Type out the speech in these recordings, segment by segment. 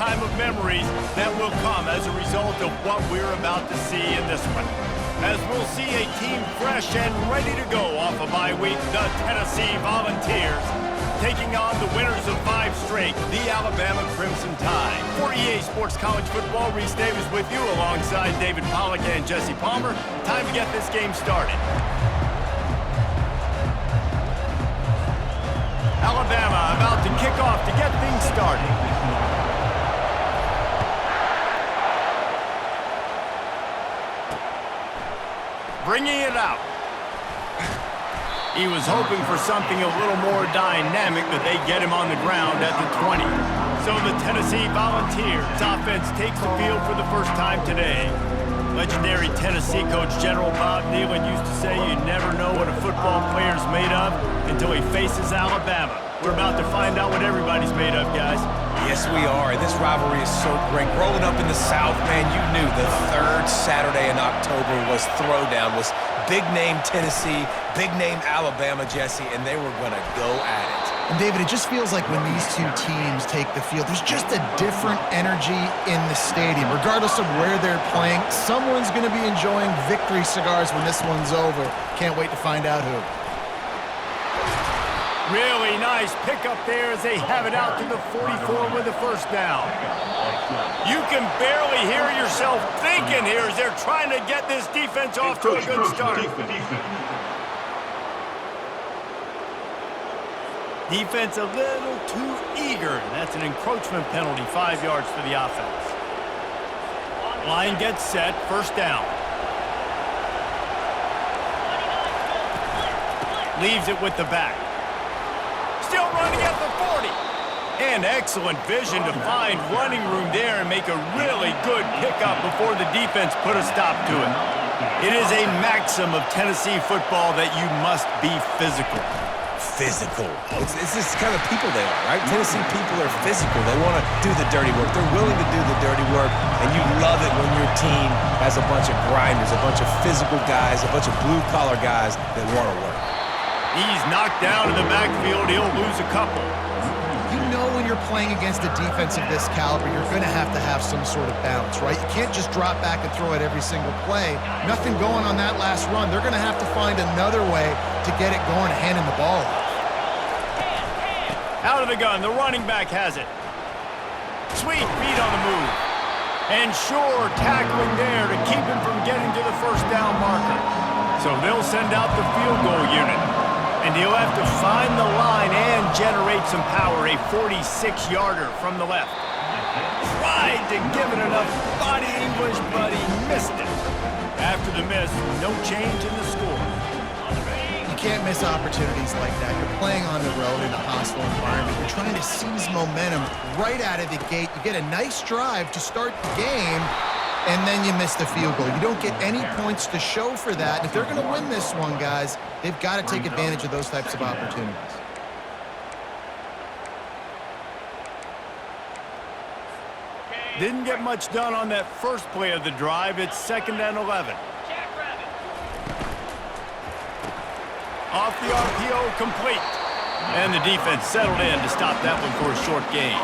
lifetime of memories that will come as a result of what we're about to see in this one. As we'll see a team fresh and ready to go off a bye week, the Tennessee Volunteers, taking on the winners of 5 straight, the Alabama Crimson Tide. For EA Sports College Football, Reese Davis with you alongside David Pollack and Jesse Palmer. Time to get this game started. Alabama about to kick off to get things started. Bringing it out. He was hoping for something a little more dynamic, but they get him on the ground at the 20. So the Tennessee Volunteers offense takes the field for the first time today. Legendary Tennessee coach General Bob Neyland used to say you never know what a football player's made of until he faces Alabama. We're about to find out what everybody's made of, guys. Yes, we are, and this rivalry is so great. Growing up in the South, man, you knew the third Saturday in October was Throwdown, was big-name Tennessee, big-name Alabama, Jesse, and they were going to go at it. And, David, it just feels like when these two teams take the field, there's just a different energy in the stadium. Regardless of where they're playing, someone's going to be enjoying victory cigars when this one's over. Can't wait to find out who. Really nice pickup there as they have it out to the 44 with the first down. You can barely hear yourself thinking here as they're trying to get this defense off to a good start. Defense a little too eager. That's an encroachment penalty, 5 yards for the offense. Line gets set, first down. Leaves it with the back. Still running at the 40. And excellent vision to find running room there and make a really good pickup before the defense put a stop to it. It is a maxim of Tennessee football that you must be physical. Physical. It's this kind of people they are, right? Tennessee people are physical. They want to do the dirty work. They're willing to do the dirty work, and you love it when your team has a bunch of grinders, a bunch of physical guys, a bunch of blue-collar guys that want to work. He's knocked down in the backfield. He'll lose a couple. You know when you're playing against a defense of this caliber, you're going to have some sort of balance, right? You can't just drop back and throw it every single play. Nothing going on that last run. They're going to have to find another way to get it going and handing the ball off. Out of the gun, the running back has it. Sweet feet on the move. And sure tackling there to keep him from getting to the first down marker. So they'll send out the field goal unit. And he'll have to find the line and generate some power. A 46-yarder from the left. Tried to give it enough body English, but he missed it. After the miss, no change in the score. You can't miss opportunities like that. You're playing on the road in a hostile environment. You're trying to seize momentum right out of the gate. You get a nice drive to start the game, and then you miss the field goal. You don't get any points to show for that. And if they're going to win this one, guys, they've got to take advantage of those types of opportunities. Didn't get much done on that first play of the drive. It's 2nd and 11. Off the RPO, complete. And the defense settled in to stop that one for a short gain.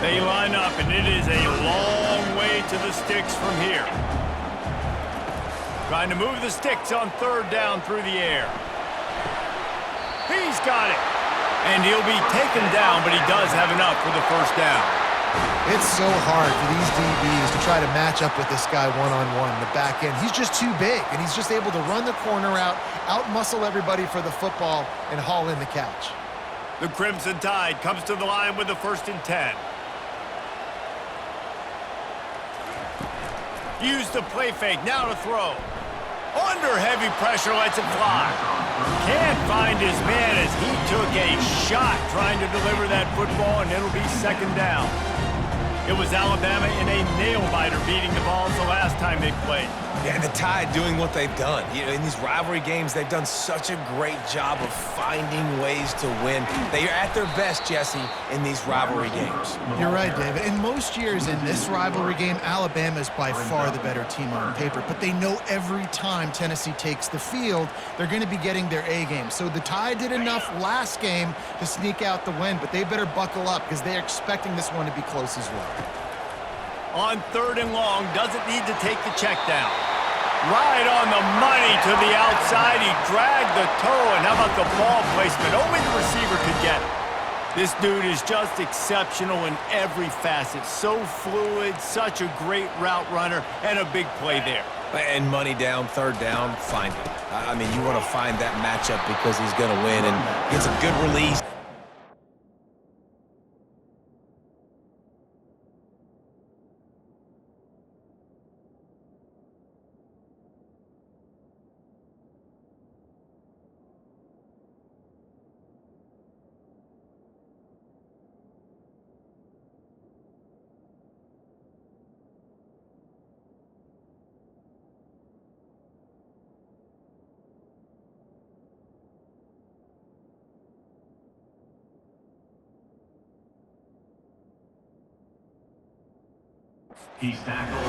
They line up, and it is a long way to the sticks from here. Trying to move the sticks on 3rd down through the air. He's got it. And he'll be taken down, but he does have enough for the first down. It's so hard for these DBs to try to match up with this guy one-on-one in the back end. He's just too big, and he's just able to run the corner out-muscle everybody for the football, and haul in the catch. The Crimson Tide comes to the line with the 1st and 10. Use the play fake, now to throw. Under heavy pressure, lets it fly. Can't find his man as he took a shot trying to deliver that football, and it'll be 2nd down. It was Alabama in a nail-biter beating the Vols the last time they played. Yeah, and the Tide doing what they've done. You know, in these rivalry games, they've done such a great job of finding ways to win. They are at their best, Jesse, in these rivalry games. You're right, David. In most years in this rivalry game, Alabama is by far the better team on paper, but they know every time Tennessee takes the field, they're going to be getting their A game. So the Tide did enough last game to sneak out the win, but they better buckle up because they're expecting this one to be close as well. On 3rd and long, doesn't need to take the check down. Right on the money to the outside. He dragged the toe, and how about the ball placement? Only the receiver could get it. This dude is just exceptional in every facet. So fluid, such a great route runner, and a big play there. And money down, 3rd down, find him. I mean, you want to find that matchup because he's going to win, and gets a good release. He's tackled.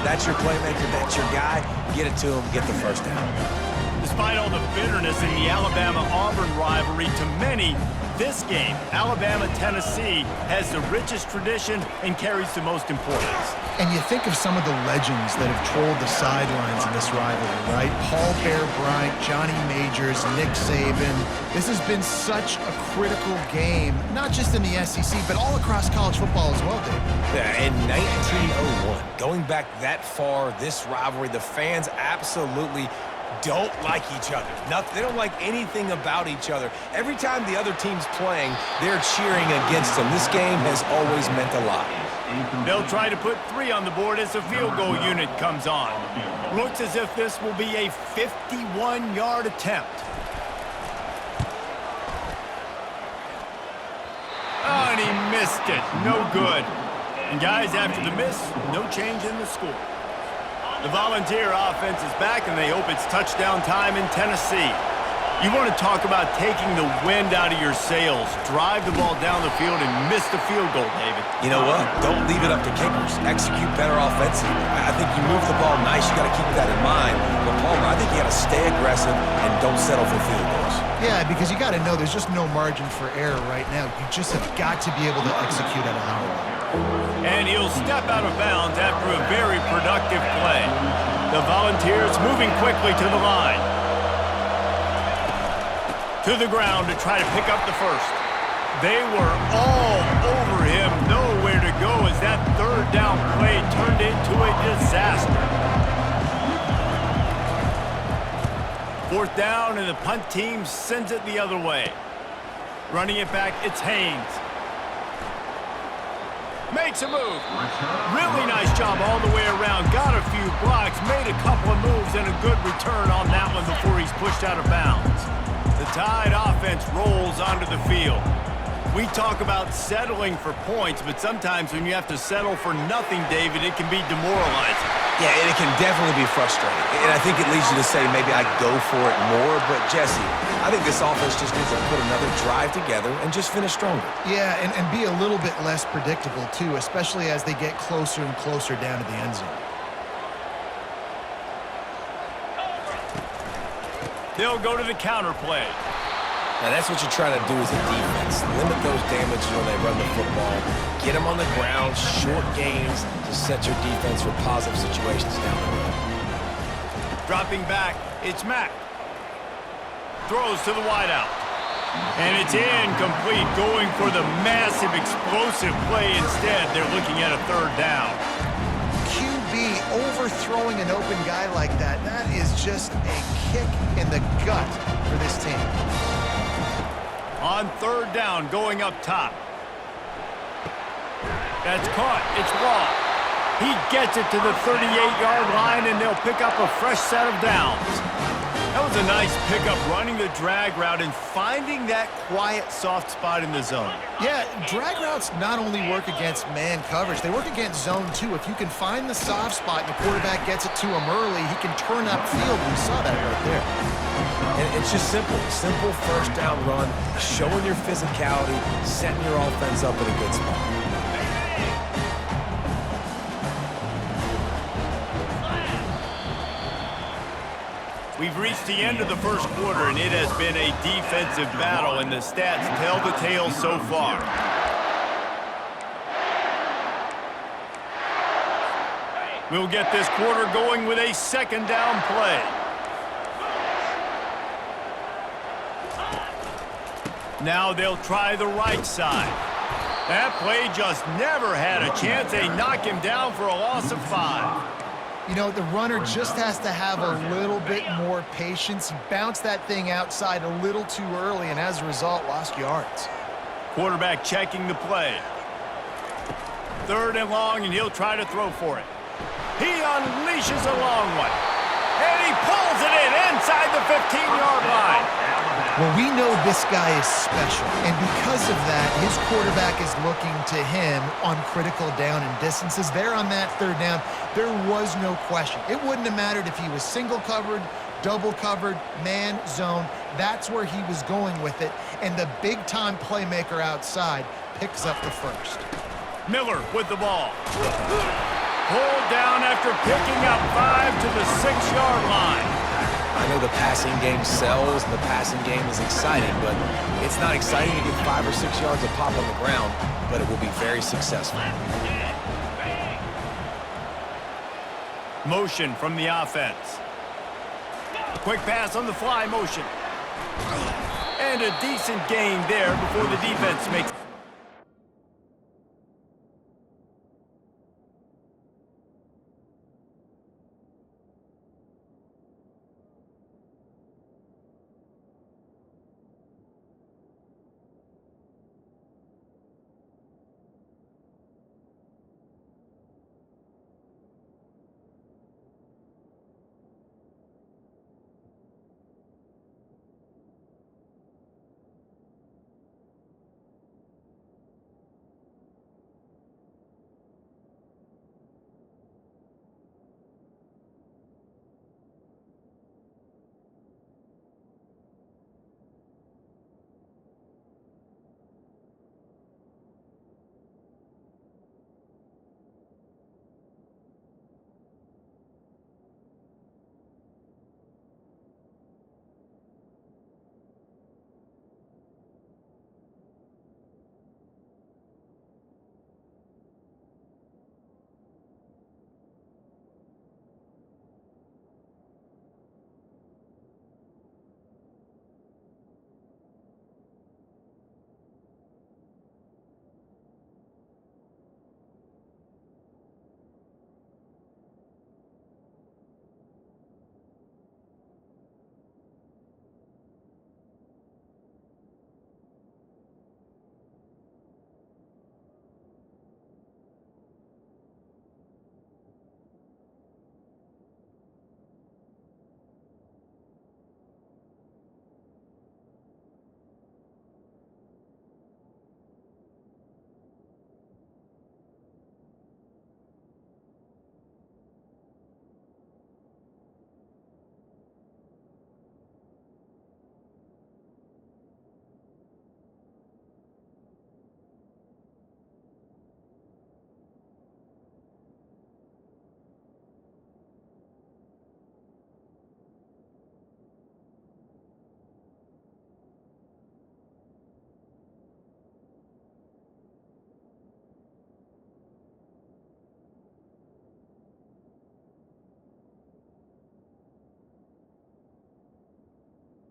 That's your playmaker, that's your guy. Get it to him, get the 1st down. Despite all the bitterness in the Alabama-Auburn rivalry, to many, this game, Alabama-Tennessee, has the richest tradition and carries the most importance. And you think of some of the legends that have trolled the sidelines in this rivalry, right? Paul Bear Bryant, Johnny Majors, Nick Saban. This has been such a critical game, not just in the SEC, but all across college football as well, Dave. Yeah, in 1901, going back that far, this rivalry, the fans absolutely don't like each other. They don't like anything about each other. Every time the other team's playing, they're cheering against them. This game has always meant a lot. They'll try to put 3 on the board as the field goal unit comes on. Looks as if this will be a 51-yard attempt. Oh, and he missed it. No good. And guys, after the miss, no change in the score. The Volunteer offense is back, and they hope it's touchdown time in Tennessee. You want to talk about taking the wind out of your sails. Drive the ball down the field and miss the field goal, David. You know what? Don't leave it up to kickers. Execute better offensively. I think you move the ball nice. You got to keep that in mind. But Palmer, I think you got to stay aggressive and don't settle for field goals. Yeah, because you got to know there's just no margin for error right now. You just have got to be able to execute at a high level. And he'll step out of bounds after a very productive play. The Volunteers moving quickly to the line. To the ground to try to pick up the first. They were all over him, nowhere to go as that 3rd down play turned into a disaster. 4th down, and the punt team sends it the other way. Running it back, it's Haynes. Makes a move. Really nice job all the way around. Got a few blocks, made a couple of moves, and a good return on that one before he's pushed out of bounds. The Tide offense rolls onto the field. We talk about settling for points, but sometimes when you have to settle for nothing, David, it can be demoralizing. Yeah, and it can definitely be frustrating. And I think it leads you to say maybe I go for it more. But, Jesse, I think this offense just needs to put another drive together and just finish stronger. Yeah, and be a little bit less predictable, too, especially as they get closer and closer down to the end zone. They'll go to the counter play. Now, that's what you're trying to do as a defense. Limit those damages when they run the football. Get them on the ground, short gains to set your defense for positive situations down the road. Dropping back, it's Mack. Throws to the wideout. And it's incomplete, going for the massive explosive play instead. They're looking at a 3rd down. QB overthrowing an open guy like that, that is just a kick in the gut for this team. On 3rd down, going up top. That's caught. It's Raw. He gets it to the 38-yard line, and they'll pick up a fresh set of downs. That was a nice pickup, running the drag route and finding that quiet, soft spot in the zone. Yeah, drag routes not only work against man coverage, they work against zone too. If you can find the soft spot and the quarterback gets it to him early, he can turn upfield. We saw that right there. And it's just simple. Simple first down run, showing your physicality, setting your offense up in a good spot. We've reached the end of the first quarter, and it has been a defensive battle, and the stats tell the tale so far. We'll get this quarter going with a second down play. Now they'll try the right side. That play just never had a chance. They knock him down for a loss of 5. You know, the runner just has to have a little bit more patience. He bounced that thing outside a little too early, and as a result, lost yards. Quarterback checking the play. 3rd and long, and he'll try to throw for it. He unleashes a long one. And he pulls it in inside the 15-yard line. Well, we know this guy is special, and because of that, his quarterback is looking to him on critical down and distances. There on that 3rd down, there was no question. It wouldn't have mattered if he was single covered, double covered, man, zone. That's where he was going with it, and the big-time playmaker outside picks up the first. Miller with the ball. Pulled down after picking up 5 to the 6-yard line. I know the passing game sells and the passing game is exciting, but it's not exciting to get 5 or 6 yards of pop on the ground, but it will be very successful. Motion from the offense. Quick pass on the fly motion. And a decent gain there before the defense makes.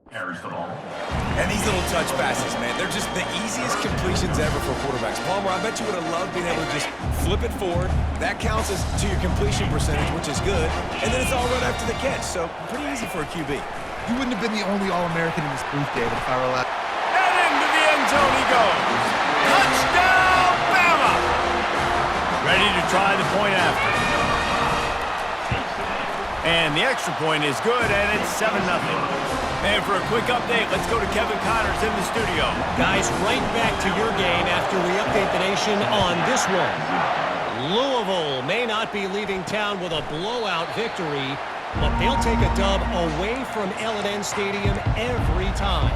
Carries the ball. And these little touch passes, man, they're just the easiest completions ever for quarterbacks. Palmer, I bet you would have loved being able to just flip it forward. That counts as to your completion percentage, which is good. And then it's all run after the catch, so pretty easy for a QB. You wouldn't have been the only All-American in this booth, David, if I were allowed. And into the end zone he goes. Touchdown, BAMA! Ready to try the point after. And the extra point is good, and it's 7-0. And for a quick update, let's go to Kevin Connors in the studio. Guys, right back to your game after we update the nation on this one. Louisville may not be leaving town with a blowout victory, but they'll take a dub away from L&N Stadium every time.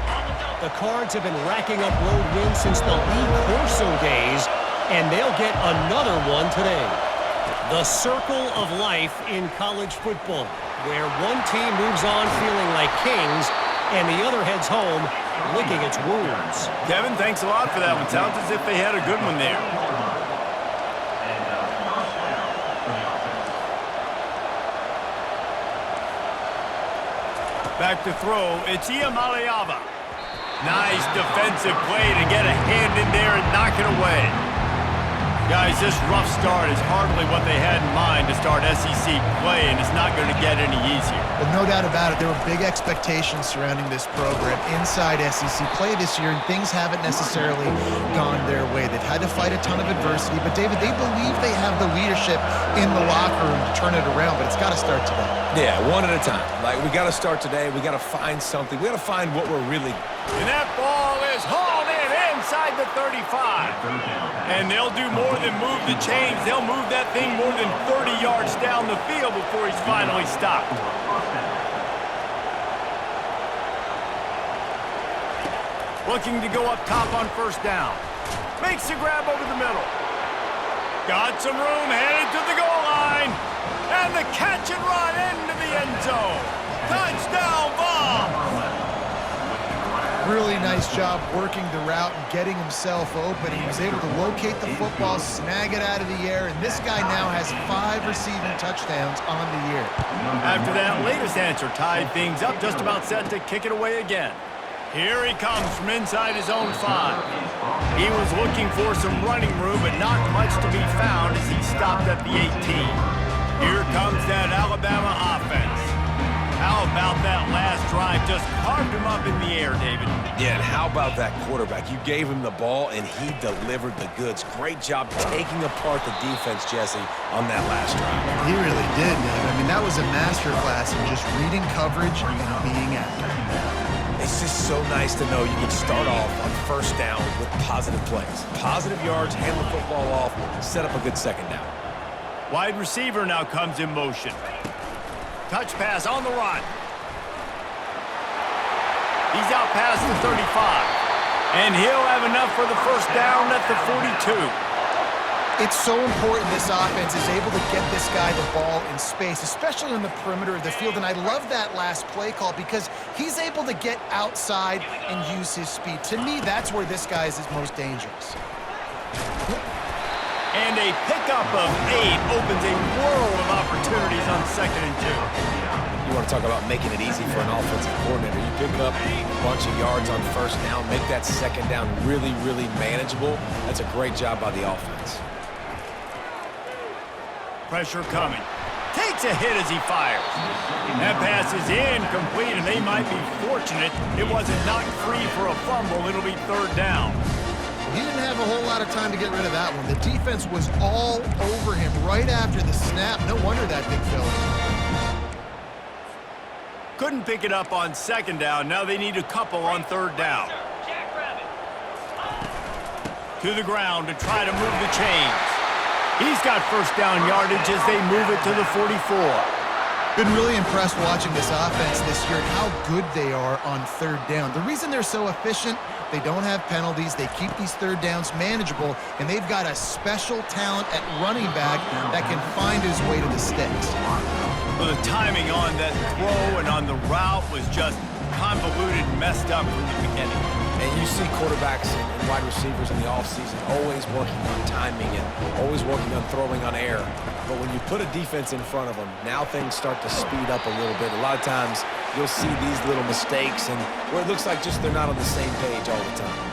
The Cards have been racking up road wins since the Lee Corso days, and they'll get another one today. The circle of life in college football, where one team moves on feeling like kings and the other heads home licking its wounds. Kevin, thanks a lot for that one. Sounds as if they had a good one there. Back to throw, it's Iamaleava. Nice defensive play to get a hand in there and knock it away. Guys, this rough start is hardly what they had in mind to start SEC play, and it's not going to get any easier. But no doubt about it, there were big expectations surrounding this program inside SEC play this year, and things haven't necessarily gone their way. They've had to fight a ton of adversity, but David, they believe they have the leadership in the locker room to turn it around, but it's got to start today. Yeah, one at a time. Like, we got to start today. We got to find something. We got to find what we're really. And that ball is hauled in inside the 35. And they'll do more than move the chains. They'll move that thing more than 30 yards down the field before he's finally stopped. Looking to go up top on first down. Makes the grab over the middle. Got some room, headed to the goal line. And the catch and run into the end zone. Touchdown, Vols! Really nice job working the route and getting himself open. He was able to locate the football, snag it out of the air, and this guy now has 5 receiving touchdowns on the year. After that latest answer tied things up, just about set to kick it away again. Here he comes from inside his own 5. He was looking for some running room, but not much to be found as he stopped at the 18. Here comes that Alabama offense. How about that last drive? Just carved him up in the air, David. Yeah, and how about that quarterback? You gave him the ball, and he delivered the goods. Great job taking apart the defense, Jesse, on that last drive. He really did, man. I mean, that was a masterclass in just reading coverage and being accurate. It's just so nice to know you can start off on first down with positive plays. Positive yards, hand the football off, set up a good second down. Wide receiver now comes in motion. Touch pass on the run. He's out past the 35. And he'll have enough for the first down at the 42. It's so important this offense is able to get this guy the ball in space, especially on the perimeter of the field. And I love that last play call because he's able to get outside and use his speed. To me, that's where this guy is most dangerous. And a pickup of 8 opens a world of opportunities on 2nd and 2. You want to talk about making it easy for an offensive coordinator. You pick up a bunch of yards on first down, make that second down really, really manageable. That's a great job by the offense. Pressure coming. Takes a hit as he fires. That pass is incomplete, and they might be fortunate it wasn't knocked free for a fumble. It'll be 3rd down. He didn't have a whole lot of time to get rid of that one. The defense was all over him right after the snap. No wonder that thing fell in. Couldn't pick it up on 2nd down. Now they need a couple on 3rd down. To the ground to try to move the chains. He's got first down yardage as they move it to the 44. Been really impressed watching this offense this year and how good they are on 3rd down. The reason they're so efficient, they don't have penalties, they keep these 3rd downs manageable, and they've got a special talent at running back that can find his way to the sticks. Well, the timing on that throw and on the route was just convoluted and messed up from the beginning. And you see quarterbacks and wide receivers in the offseason always working on timing and always working on throwing on air. But when you put a defense in front of them, now things start to speed up a little bit. A lot of times you'll see these little mistakes and where it looks like just they're not on the same page all the time.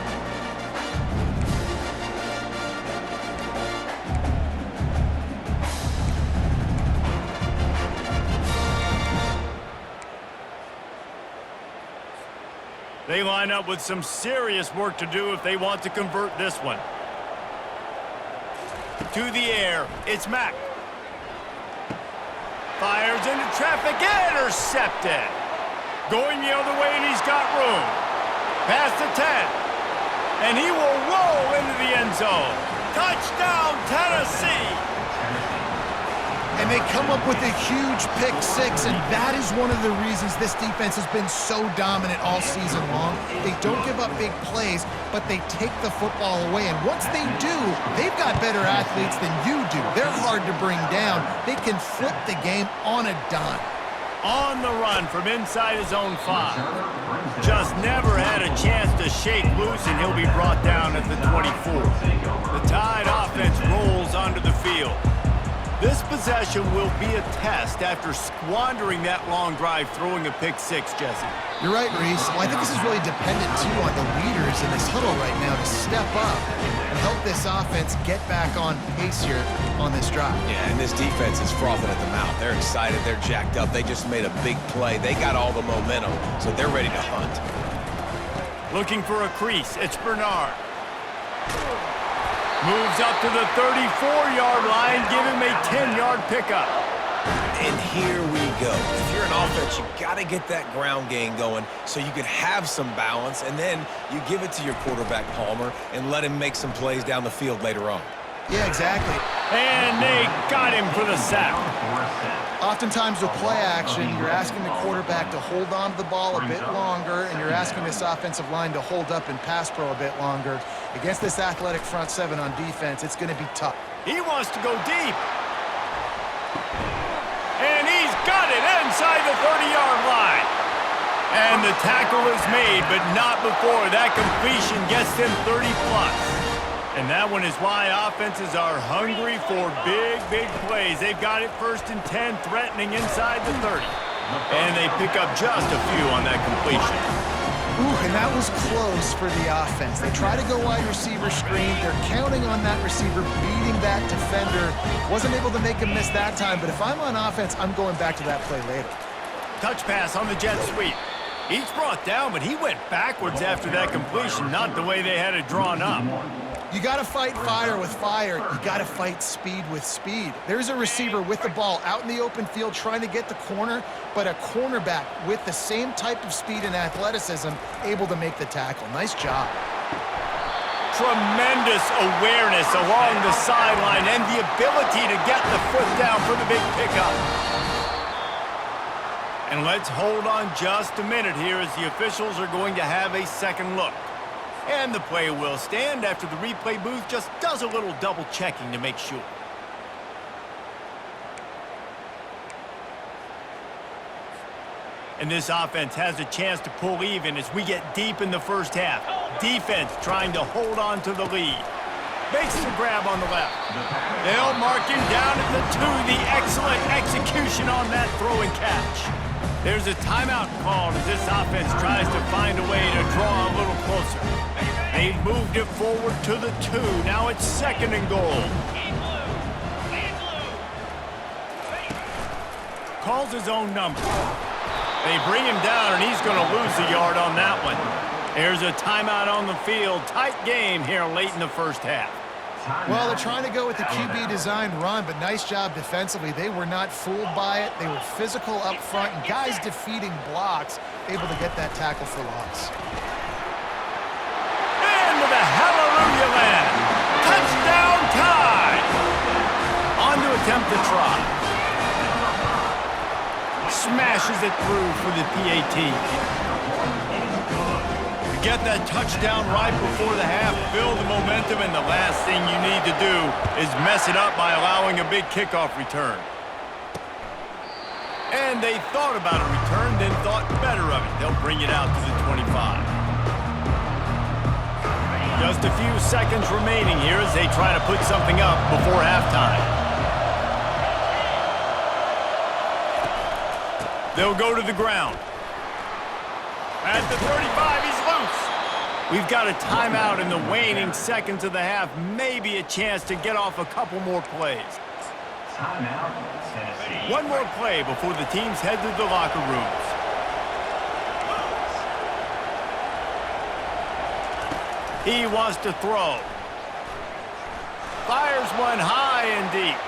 They line up with some serious work to do if they want to convert this one. To the air, it's Mack. Fires into traffic, intercepted. Going the other way, and he's got room. Past the 10. And he will roll into the end zone. Touchdown, Tennessee! And they come up with a huge pick six, and that is one of the reasons this defense has been so dominant all season long. They don't give up big plays, but they take the football away. And once they do, they've got better athletes than you do. They're hard to bring down. They can flip the game on a dime. On the run from inside his own 5. Just never had a chance to shake loose, and he'll be brought down at the 24. The Tide offense rolls onto the field. This possession will be a test after squandering that long drive throwing a pick six, Jesse. You're right, Reese. Well, I think this is really dependent, too, on the leaders in this huddle right now to step up and help this offense get back on pace here on this drive. Yeah, and this defense is frothing at the mouth. They're excited. They're jacked up. They just made a big play. They got all the momentum, so they're ready to hunt. Looking for a crease. It's Bernard. Moves up to the 34-yard line, give him a 10-yard pickup. And here we go. If you're an offense, you got to get that ground game going so you can have some balance, and then you give it to your quarterback, Palmer, and let him make some plays down the field later on. Yeah, exactly. And they got him for the sack. Oftentimes with play action, you're asking the quarterback to hold on to the ball a bit longer, and you're asking this offensive line to hold up in pass pro a bit longer. Against this athletic front seven on defense, it's going to be tough. He wants to go deep. And he's got it inside the 30-yard line. And the tackle is made, but not before that completion gets them 30+. And that one is why offenses are hungry for big, big plays. They've got it 1st and 10, threatening inside the 30. And they pick up just a few on that completion. Ooh, and that was close for the offense. They try to go wide receiver screen. They're counting on that receiver beating that defender. Wasn't able to make him miss that time, but if I'm on offense, I'm going back to that play later. Touch pass on the jet sweep. He's brought down, but he went backwards after that completion, not the way they had it drawn up. You got to fight fire with fire. You got to fight speed with speed. There's a receiver with the ball out in the open field trying to get the corner, but a cornerback with the same type of speed and athleticism able to make the tackle. Nice job. Tremendous awareness along the sideline and the ability to get the foot down for the big pickup. And let's hold on just a minute here as the officials are going to have a second look. And the play will stand after the replay booth just does a little double checking to make sure. And this offense has a chance to pull even as we get deep in the first half. Defense trying to hold on to the lead. Makes the grab on the left. They'll mark him down at the 2. The excellent execution on that throw and catch. There's a timeout called as this offense tries to find a way to draw a little closer. They've moved it forward to the 2. Now it's 2nd and goal. Calls his own number. They bring him down, and he's going to lose a yard on that one. There's a timeout on the field. Tight game here late in the first half. Well, they're trying to go with the QB design run, but nice job defensively. They were not fooled by it. They were physical up front, and guys defeating blocks, able to get that tackle for loss. And with a hallelujah land. Touchdown Tide. On to attempt the try. Smashes it through for the PAT. Get that touchdown right before the half, build the momentum, and the last thing you need to do is mess it up by allowing a big kickoff return. And they thought about a return, then thought better of it. They'll bring it out to the 25. Just a few seconds remaining here as they try to put something up before halftime. They'll go to the ground. At the 35, he's loose. We've got a timeout in the waning seconds of the half. Maybe a chance to get off a couple more plays. Timeout, Tennessee. One more play before the teams head to the locker rooms. He wants to throw. Fires one high and deep.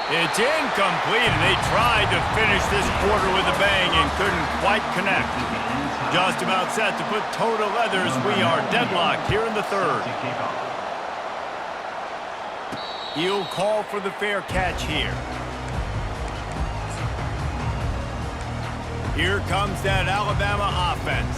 It's incomplete, and they tried to finish this quarter with a bang and couldn't quite connect. Just about set to put toe to leather as we are deadlocked here in the third. He'll call for the fair catch here. Here comes that Alabama offense.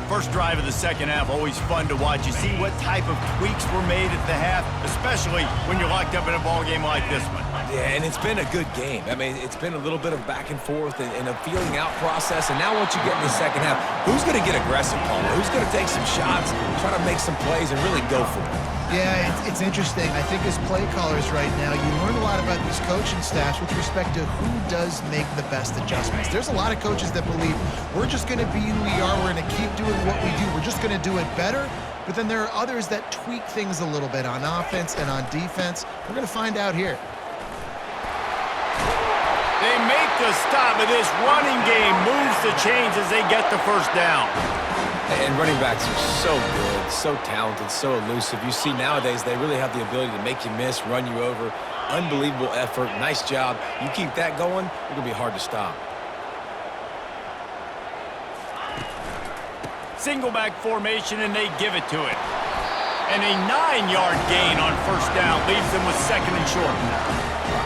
First drive of the second half, always fun to watch. You see what type of tweaks were made at the half, especially when you're locked up in a ball game like this one. Yeah, and it's been a good game. I mean, it's been a little bit of back and forth and a feeling out process. And now once you get in the second half, who's going to get aggressive, Paul? Who's going to take some shots, try to make some plays, and really go for it? Yeah, it's interesting. I think as play callers right now, you learn a lot about these coaching staffs with respect to who does make the best adjustments. There's a lot of coaches that believe we're just going to be who we are. We're going to keep doing what we do. We're just going to do it better. But then there are others that tweak things a little bit on offense and on defense. We're going to find out here. They make the stop, but this running game moves the chains as they get the first down. And running backs are so good, so talented, so elusive. You see nowadays they really have the ability to make you miss, run you over. Unbelievable effort. Nice job. You keep that going, it's going to be hard to stop. Single back formation, and they give it to it. And a 9-yard gain on first down leaves them with second and short.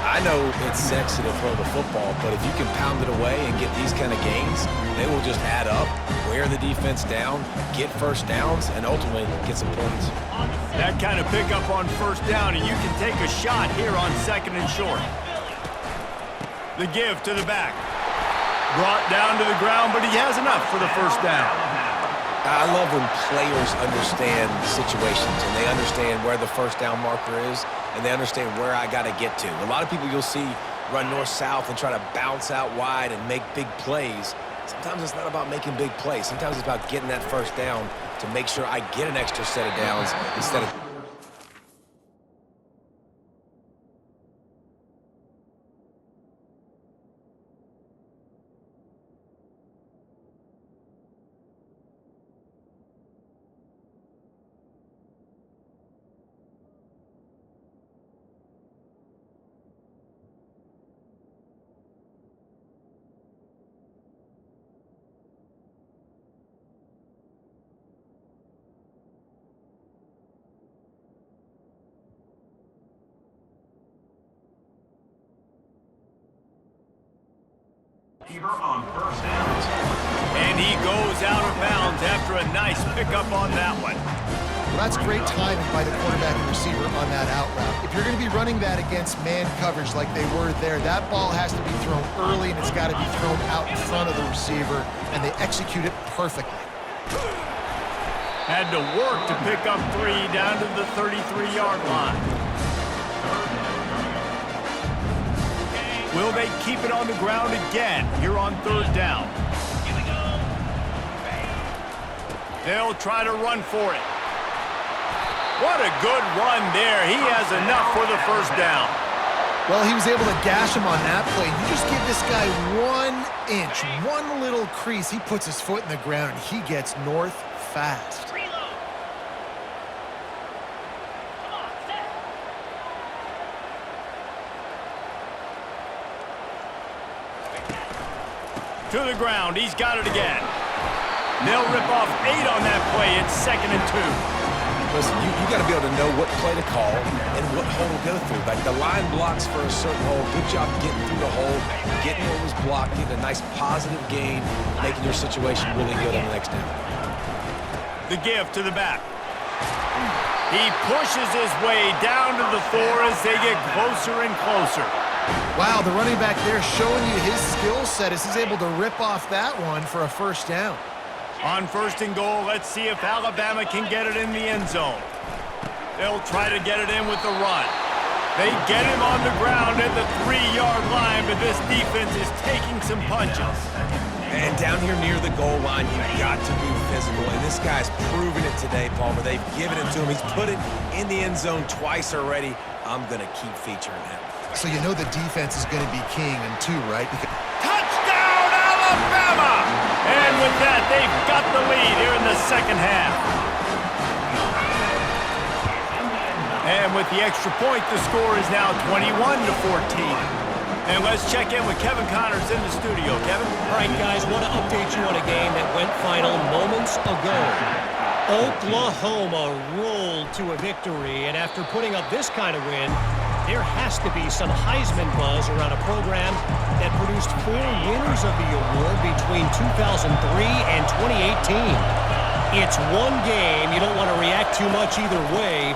I know it's sexy to throw the football, but if you can pound it away and get these kind of gains, they will just add up, wear the defense down, get first downs, and ultimately get some points. That kind of pickup on first down, and you can take a shot here on second and short. The give to the back. Brought down to the ground, but he has enough for the first down. I love when players understand situations and they understand where the first down marker is and they understand where I got to get to. A lot of people you'll see run north-south and try to bounce out wide and make big plays. Sometimes it's not about making big plays. Sometimes it's about getting that first down to make sure I get an extra set of downs instead of... On first downs. And he goes out of bounds after a nice pickup on that one. Well, that's great timing by the quarterback and receiver on that out route. If you're going to be running that against man coverage like they were there, that ball has to be thrown early, and it's got to be thrown out in front of the receiver, and they execute it perfectly. Had to work to pick up 3 down to the 33-yard line. Will they keep it on the ground again here on third down? They'll try to run for it. What a good run there. He has enough for the first down. Well, he was able to gash him on that play. You just give this guy 1 inch, one little crease. He puts his foot in the ground, and he gets north fast. To the ground. He's got it again. They'll rip off 8 on that play. It's second and 2. Listen, you got to be able to know what play to call and what hole to go through. Like the line blocks for a certain hole. Good job getting through the hole, getting what was blocked, getting a nice positive gain, making your situation really good on the next down. The give to the back. He pushes his way down to the 4 as they get closer and closer. Wow, the running back there showing you his skill set as he's able to rip off that one for a first down. On first and goal, let's see if Alabama can get it in the end zone. They'll try to get it in with the run. They get him on the ground at the 3-yard line, but this defense is taking some punches. And down here near the goal line, you've got to be physical. And this guy's proven it today, Palmer. They've given it to him. He's put it in the end zone twice already. I'm going to keep featuring him. So you know the defense is going to be king in 2, right? Because Touchdown, Alabama! And with that, they've got the lead here in the second half. And with the extra point, the score is now 21-14. And let's check in with Kevin Connors in the studio. Kevin? All right, guys, want to update you on a game that went final moments ago. Oklahoma rolled to a victory, and after putting up this kind of win, there has to be some Heisman buzz around a program that produced 4 winners of the award between 2003 and 2018. It's one game. You don't want to react too much either way,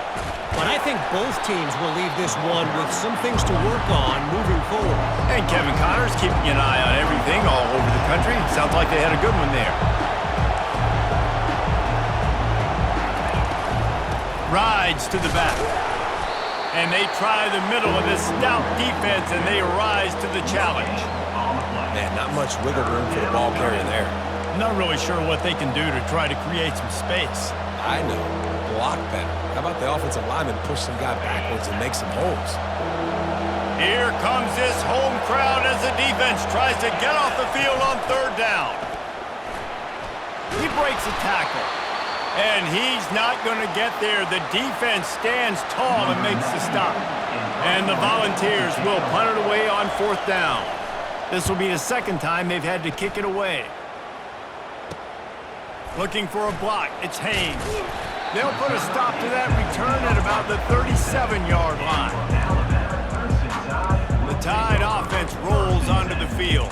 but I think both teams will leave this one with some things to work on moving forward. And Kevin Connors keeping an eye on everything all over the country. Sounds like they had a good one there. Rides to the back. And they try the middle of this stout defense, and they rise to the challenge. Man, not much wiggle room for the ball carrier there. Not really sure what they can do to try to create some space. I know. Block better. How about the offensive lineman push some guy backwards and make some holes? Here comes this home crowd as the defense tries to get off the field on 3rd down. He breaks a tackle. And he's not going to get there. The defense stands tall and makes the stop. And the Volunteers will punt it away on 4th down. This will be the 2nd time they've had to kick it away. Looking for a block. It's Haynes. They'll put a stop to that return at about the 37-yard line. The Tide offense rolls onto the field.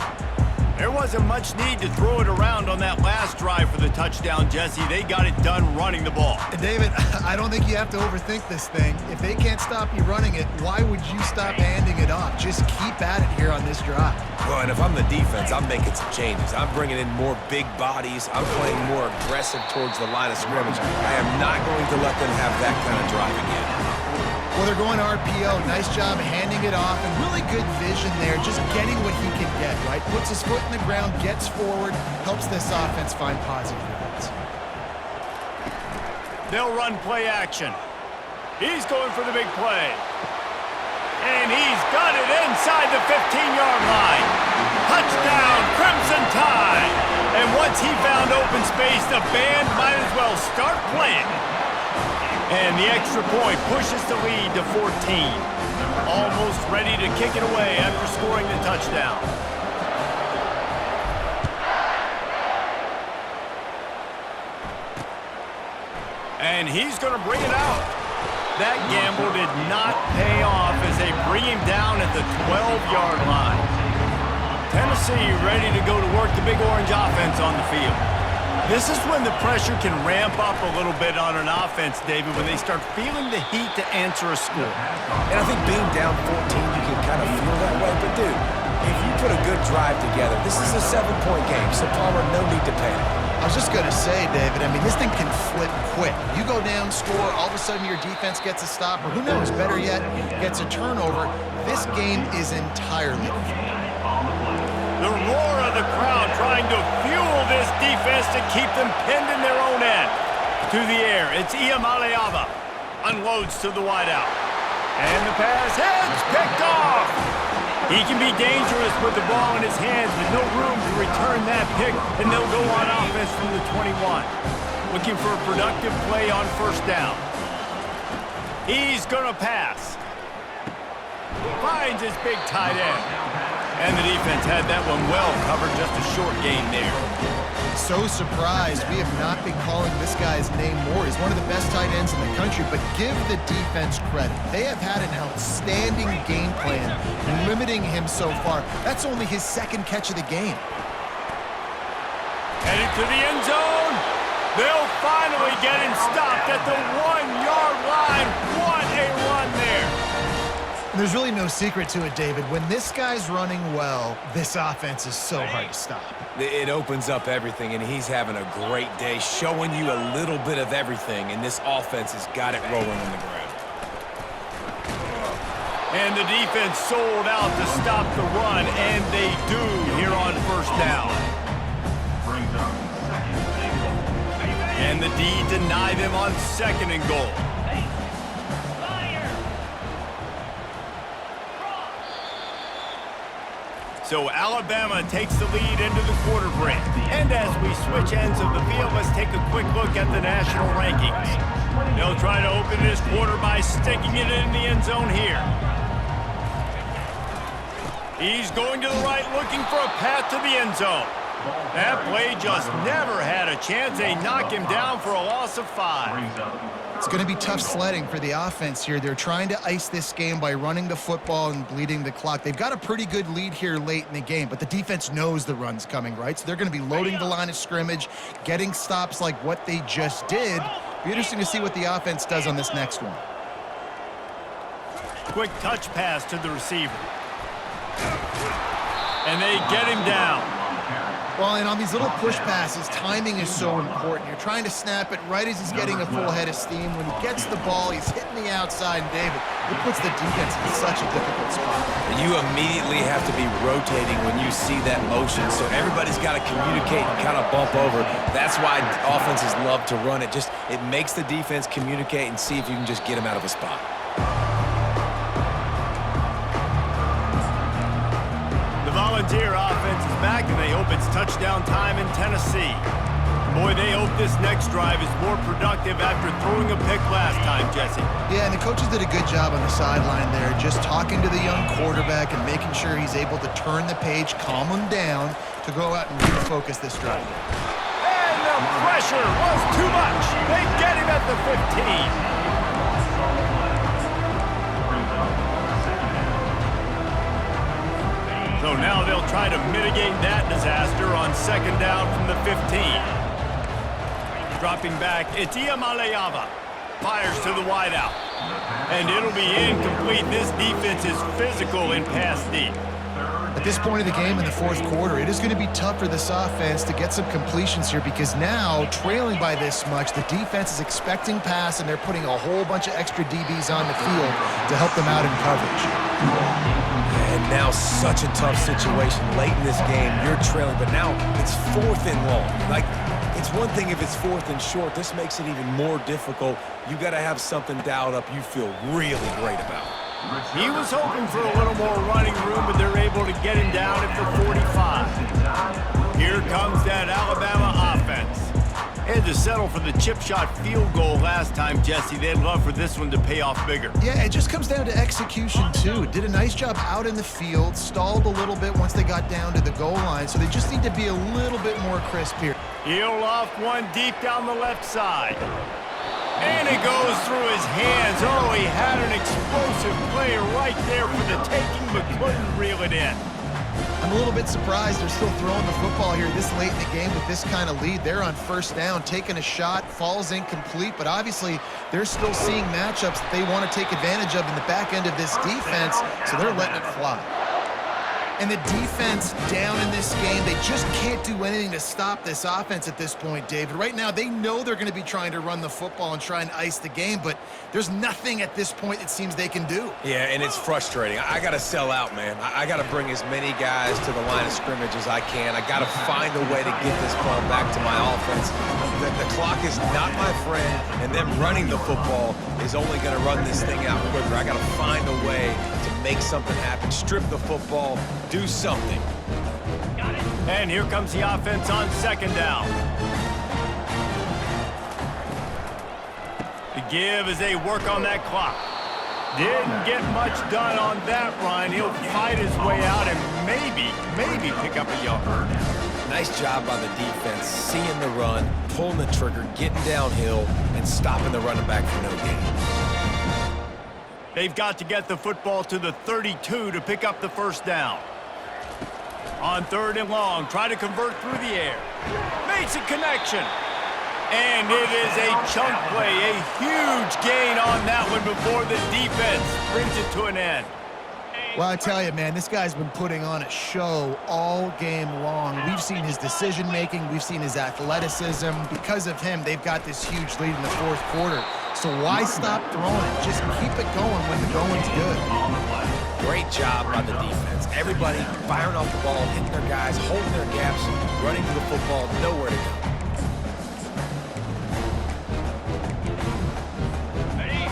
There wasn't much need to throw it around on that last drive for the touchdown, Jesse. They got it done running the ball. David, I don't think you have to overthink this thing. If they can't stop you running it, why would you stop handing it off? Just keep at it here on this drive. Well, and if I'm the defense, I'm making some changes. I'm bringing in more big bodies. I'm playing more aggressive towards the line of scrimmage. I am not going to let them have that kind of drive again. Well, they're going RPO. Nice job handing it off, and really good vision there, just getting what he can get, right? Puts his foot in the ground, gets forward, helps this offense find positive results. They'll run play action. He's going for the big play. And he's got it inside the 15-yard line. Touchdown, Crimson Tide. And once he found open space, the band might as well start playing. And the extra point pushes the lead to 14. Almost ready to kick it away after scoring the touchdown. And he's going to bring it out. That gamble did not pay off as they bring him down at the 12-yard line. Tennessee ready to go to work the Big Orange offense on the field. This is when the pressure can ramp up a little bit on an offense, David, when they start feeling the heat to answer a score. And I think being down 14, you can kind of feel that way. But, dude, if you put a good drive together, this is a 7-point game, so Palmer, no need to panic. I was just going to say, David, I mean, this thing can flip quick. You go down, score, all of a sudden your defense gets a stop, or who knows, better yet, gets a turnover. This game is entirely different. The roar of the crowd trying to fuel this defense to keep them pinned in their own end. To the air, it's Iamaleava. Unloads to the wideout. And the pass heads picked off. He can be dangerous with the ball in his hands, but no room to return that pick, and they'll go on offense from the 21. Looking for a productive play on 1st down. He's going to pass. Finds his big tight end. And the defense had that one well covered, just a short gain there. So surprised. We have not been calling this guy's name more. He's one of the best tight ends in the country, but give the defense credit. They have had an outstanding game plan, limiting him so far. That's only his 2nd catch of the game. Headed to the end zone. They'll finally get him stopped at the 1-yard line. What a run there. There's really no secret to it, David. When this guy's running well, this offense is so hard to stop. It opens up everything, and he's having a great day, showing you a little bit of everything, and this offense has got it rolling on the ground. And the defense sold out to stop the run, and they do here on 1st down. And the D deny them on 2nd and goal. So Alabama takes the lead into the quarter break. And as we switch ends of the field, let's take a quick look at the national rankings. They'll try to open this quarter by sticking it in the end zone here. He's going to the right, looking for a path to the end zone. That play just never had a chance. They knock him down for a loss of 5. It's going to be tough sledding for the offense here. They're trying to ice this game by running the football and bleeding the clock. They've got a pretty good lead here late in the game, but the defense knows the run's coming, right? So they're going to be loading the line of scrimmage, getting stops like what they just did. Be interesting to see what the offense does on this next one. Quick touch pass to the receiver. And they get him down. Well, and on these little push passes, timing is so important. You're trying to snap it right as he's getting a full head of steam. When he gets the ball, he's hitting the outside, and David, it puts the defense in such a difficult spot. You immediately have to be rotating when you see that motion, so everybody's got to communicate and kind of bump over. That's why offenses love to run it. It makes the defense communicate and see if you can just get him out of a spot. The Volunteer offense is back, and they hope it's touchdown time in Tennessee. Boy, they hope this next drive is more productive after throwing a pick last time, Jesse. Yeah, and the coaches did a good job on the sideline there, just talking to the young quarterback and making sure he's able to turn the page, calm him down to go out and refocus this drive. And the pressure was too much. They get him at the 15. So now they'll try to mitigate that disaster on second down from the 15. Dropping back, it's Iamaleava. Fires to the wideout. And it'll be incomplete. This defense is physical in pass deep. At this point of the game in the fourth quarter, it is going to be tough for this offense to get some completions here because now, trailing by this much, the defense is expecting pass, and they're putting a whole bunch of extra DBs on the field to help them out in coverage. And now such a tough situation late in this game. You're trailing, but now it's 4th and long. Like, it's one thing if it's 4th and short. This makes it even more difficult. You got to have something dialed up you feel really great about. He was hoping for a little more running room, but they're able to get him down at the 45. Here comes that Alabama offense. Had to settle for the chip shot field goal last time, Jesse. They'd love for this one to pay off bigger. Yeah, it just comes down to execution, too. Did a nice job out in the field, stalled a little bit once they got down to the goal line, so they just need to be a little bit more crisp here. He'll off one deep down the left side. And it goes through his hands. Oh, he had an explosive play right there for the taking, but couldn't reel it in. I'm a little bit surprised they're still throwing the football here this late in the game with this kind of lead. They're on first down, taking a shot, falls incomplete, but obviously they're still seeing matchups that they want to take advantage of in the back end of this defense, so they're letting it fly. And the defense down in this game, they just can't do anything to stop this offense at this point, David. Right now, they know they're going to be trying to run the football and try and ice the game, but there's nothing at this point it seems they can do. Yeah, and it's frustrating. I got to sell out, man. I got to bring as many guys to the line of scrimmage as I can. I got to find a way to get this ball back to my offense. The clock is not my friend, and them running the football is only going to run this thing out quicker. I got to find a way to make something happen, strip the football, do something. And here comes the offense on second down. The give as they work on that clock. Didn't get much done on that run. He'll fight his way out and maybe pick up a yard. Nice job by the defense, seeing the run, pulling the trigger, getting downhill, and stopping the running back for no gain. They've got to get the football to the 32 to pick up the first down. On third and long, try to convert through the air. Makes a connection. And it is a chunk play, a huge gain on that one before the defense brings it to an end. Well, I tell you, man, this guy's been putting on a show all game long. We've seen his decision-making. We've seen his athleticism. Because of him, they've got this huge lead in the fourth quarter. So why stop throwing it? Just keep it going when the going's good. Great job by the defense. Everybody firing off the ball, hitting their guys, holding their gaps, running to the football, nowhere to go.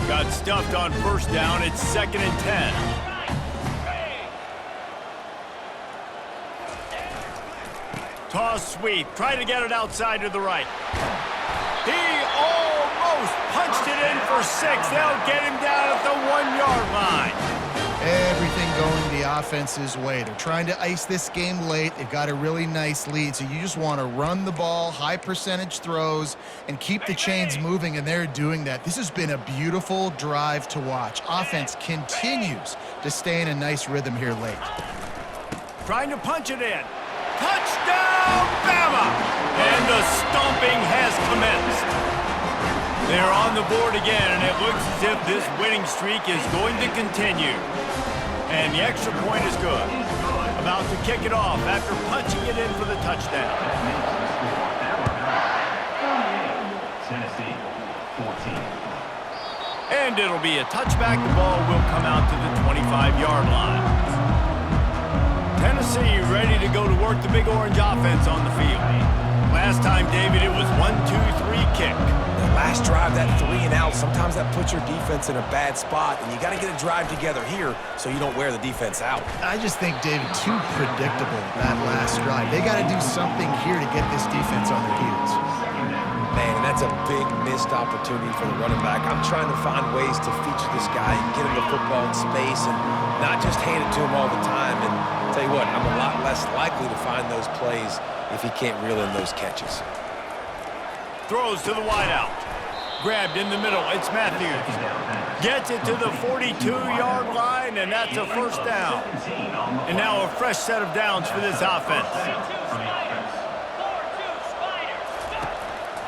Got stuffed on first down. It's 2nd and 10. Toss sweep. Try to get it outside to the right. He almost punched it in for 6. They'll get him down at the 1-yard line. Everything going the offense's way. They're trying to ice this game late. They've got a really nice lead, so you just want to run the ball, high percentage throws, and keep the chains moving, and they're doing that. This has been a beautiful drive to watch. Offense continues to stay in a nice rhythm here late. Trying to punch it in. Touchdown, BAMA! And the stomping has commenced. They're on the board again, and it looks as if this winning streak is going to continue. And the extra point is good. About to kick it off after punching it in for the touchdown. Tennessee, 14. And it'll be a touchback. The ball will come out to the 25-yard line. Tennessee ready to go to work the Big Orange offense on the field. Last time, David, it was 1-2-3 kick. The last drive, that 3 and out, sometimes that puts your defense in a bad spot, and you got to get a drive together here so you don't wear the defense out. I just think, David, too predictable, that last drive. They got to do something here to get this defense on their heels. Man, and that's a big missed opportunity for the running back. I'm trying to find ways to feature this guy and get him the football in space and not just hand it to him all the time. And I'll tell you what, I'm a lot less likely to find those plays if he can't reel in those catches. Throws to the wideout. Grabbed in the middle. It's Matthews. Gets it to the 42-yard line, and that's a first down. And now a fresh set of downs for this offense.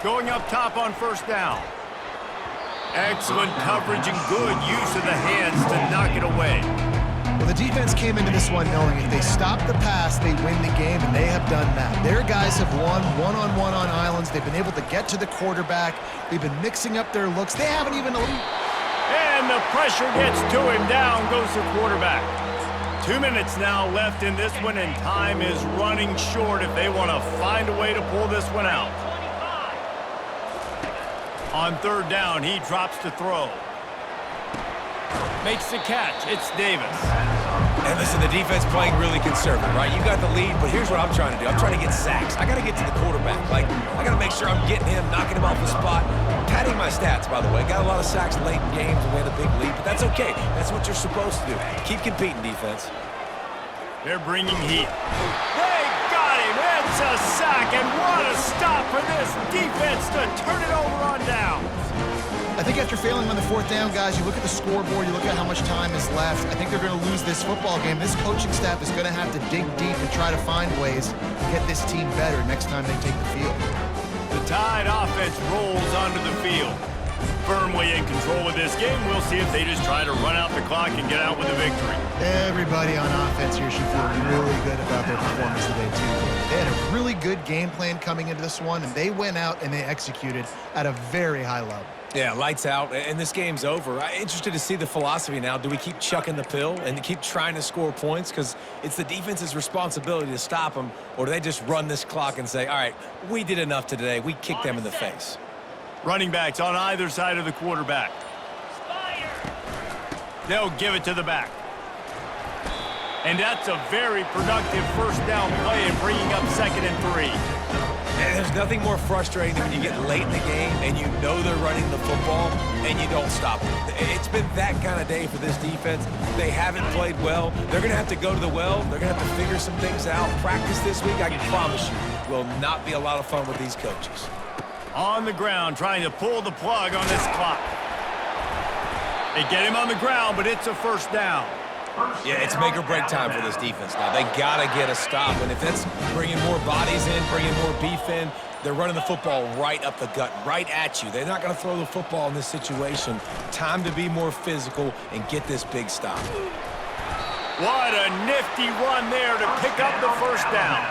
Going up top on first down. Excellent coverage and good use of the hands to knock it away. Well, the defense came into this one knowing if they stop the pass, they win the game, and they have done that. Their guys have won one-on-one on islands. They've been able to get to the quarterback. They've been mixing up their looks. They haven't even... And the pressure gets to him. Down goes the quarterback. 2 minutes now left in this one, and time is running short if they want to find a way to pull this one out. On third down, he drops to throw. Makes the catch. It's Davis. And listen, the defense playing really conservative, right? You got the lead, but here's what I'm trying to do. I'm trying to get sacks. I got to get to the quarterback. Like, I got to make sure I'm getting him, knocking him off the spot. Padding my stats, by the way. Got a lot of sacks late in games and we had a big lead, but that's okay. That's what you're supposed to do. Keep competing, defense. They're bringing heat. They got him. It's a sack, and what a stop for this defense to turn it over on downs. I think after failing on the fourth down, guys, you look at the scoreboard, you look at how much time is left. I think they're going to lose this football game. This coaching staff is going to have to dig deep and try to find ways to get this team better next time they take the field. The Tide offense rolls onto the field. Firmly in control of this game. We'll see if they just try to run out the clock and get out with a victory. Everybody on offense here should feel really good about their performance today, too. They had a really good game plan coming into this one, and they went out and they executed at a very high level. Yeah, lights out, and this game's over. I'm interested to see the philosophy now. Do we keep chucking the pill and keep trying to score points? Because it's the defense's responsibility to stop them, or do they just run this clock and say, all right, we did enough today. We kicked them in the face. Running backs on either side of the quarterback. They'll give it to the back. And that's a very productive first down play and bringing up 2nd and 3. And there's nothing more frustrating than when you get late in the game and you know they're running the football and you don't stop them. It's been that kind of day for this defense. They haven't played well. They're going to have to go to the well. They're going to have to figure some things out. Practice this week, I can promise you, will not be a lot of fun with these coaches. On the ground, trying to pull the plug on this clock. They get him on the ground, but it's a first down. Yeah, it's make or break time for this defense now. They got to get a stop, and if that's bringing more bodies in, bringing more beef in, they're running the football right up the gut, right at you. They're not going to throw the football in this situation. Time to be more physical and get this big stop. What a nifty run there to pick up the first down.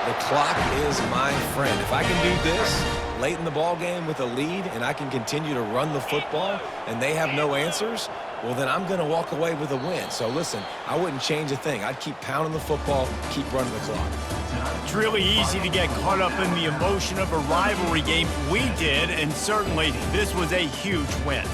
The clock is my friend. If I can do this late in the ball game with a lead and I can continue to run the football and they have no answers, well, then I'm going to walk away with a win. So, listen, I wouldn't change a thing. I'd keep pounding the football, keep running the clock. It's really easy to get caught up in the emotion of a rivalry game. We did, and certainly this was a huge win.